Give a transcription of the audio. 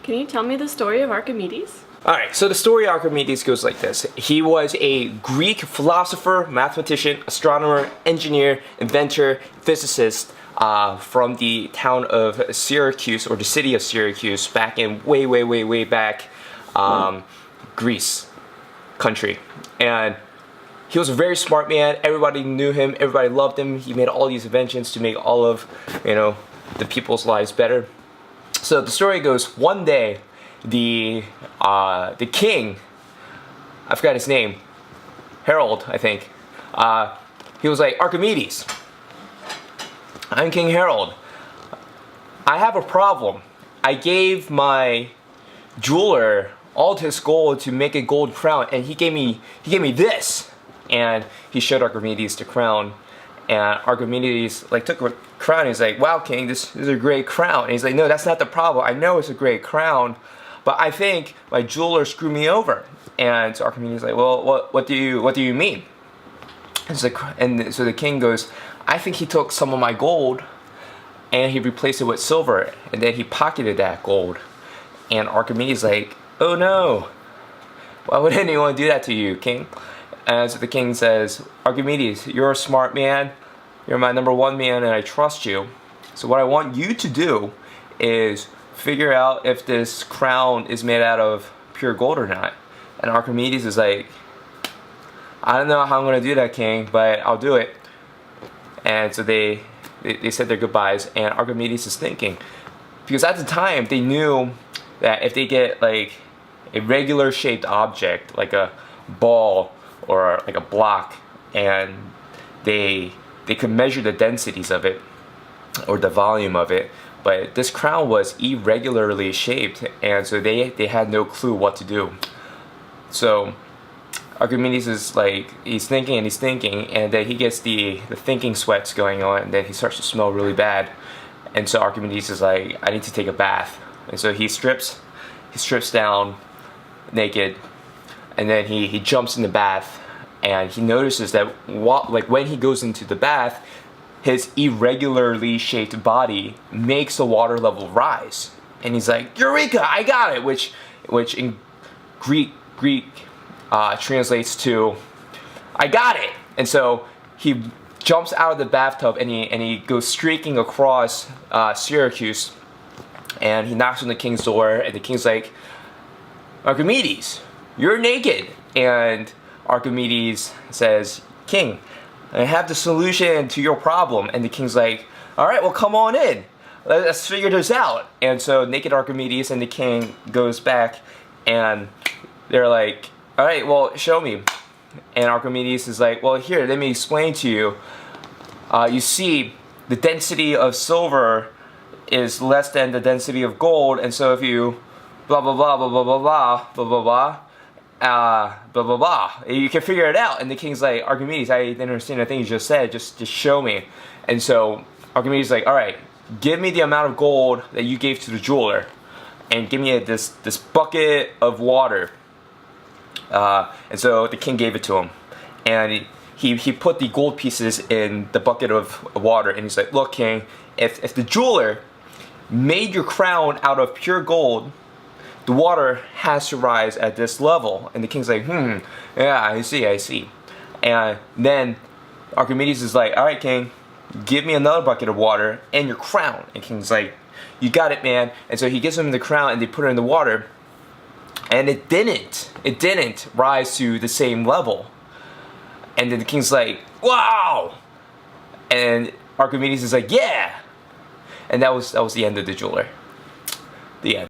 Can you tell me the story of Archimedes? Alright, so the story of Archimedes goes like this. He was a Greek philosopher, mathematician, astronomer, engineer, inventor, physicist from the town of Syracuse, or the city of Syracuse, back in way back, Greece country. And he was a very smart man. Everybody knew him. Everybody loved him. He made all these inventions to make all of, the people's lives better. So the story goes, one day, the king, I forgot his name, Harold, I think, he was like, Archimedes, I'm King Harold. I have a problem. I gave my jeweler all his gold to make a gold crown, and he gave me this. And he showed Archimedes the crown, and Archimedes took a crown, and he's like, wow, king, this is a great crown. And he's like, no, that's not the problem. I know it's a great crown, but I think my jeweler screwed me over. And so Archimedes is like, well, what do you mean? And so the king goes, I think he took some of my gold and he replaced it with silver, and then he pocketed that gold. And Archimedes is like, oh no, why would anyone do that to you, king? And so the king says, Archimedes, you're a smart man, you're my #1 man, and I trust you. So what I want you to do is figure out if this crown is made out of pure gold or not. And Archimedes is like, I don't know how I'm going to do that, king, but I'll do it. And so they said their goodbyes, and Archimedes is thinking, because at the time they knew that if they get like a regular shaped object, like a ball or like a block, and they could measure the densities of it or the volume of it, but this crown was irregularly shaped, and so they had no clue what to do. So Archimedes is like, he's thinking, and then he gets the thinking sweats going on, and then he starts to smell really bad. And so Archimedes is like, I need to take a bath. And so he strips down naked, and then he jumps in the bath, and he notices that when he goes into the bath, his irregularly shaped body makes the water level rise. And he's like, Eureka, I got it, which in Greek translates to, I got it. And so he jumps out of the bathtub, and he goes streaking across Syracuse, and he knocks on the king's door, and the king's like, Archimedes, you're naked. And Archimedes says, King, I have the solution to your problem. And the king's like, all right, well, come on in. Let's figure this out. And so naked Archimedes and the king goes back, and they're like, all right, well, show me. And Archimedes is like, well, here, let me explain to you. You see, the density of silver is less than the density of gold, and so if you blah blah blah blah blah blah blah blah blah blah blah blah blah, you can figure it out. And the king's like, Archimedes, I didn't understand the thing you just said, just show me. And so Archimedes is like, all right, give me the amount of gold that you gave to the jeweler, and give me this bucket of water. And so the king gave it to him, and he put the gold pieces in the bucket of water, and he's like, look, king, if the jeweler made your crown out of pure gold, the water has to rise at this level. And the king's like, yeah, I see. And then Archimedes is like, all right, king, give me another bucket of water and your crown. And king's like, you got it, man. And so he gives him the crown, and they put it in the water, and it didn't rise to the same level. And then the king's like, wow. And Archimedes is like, yeah. And that was the end of the jeweler. The end.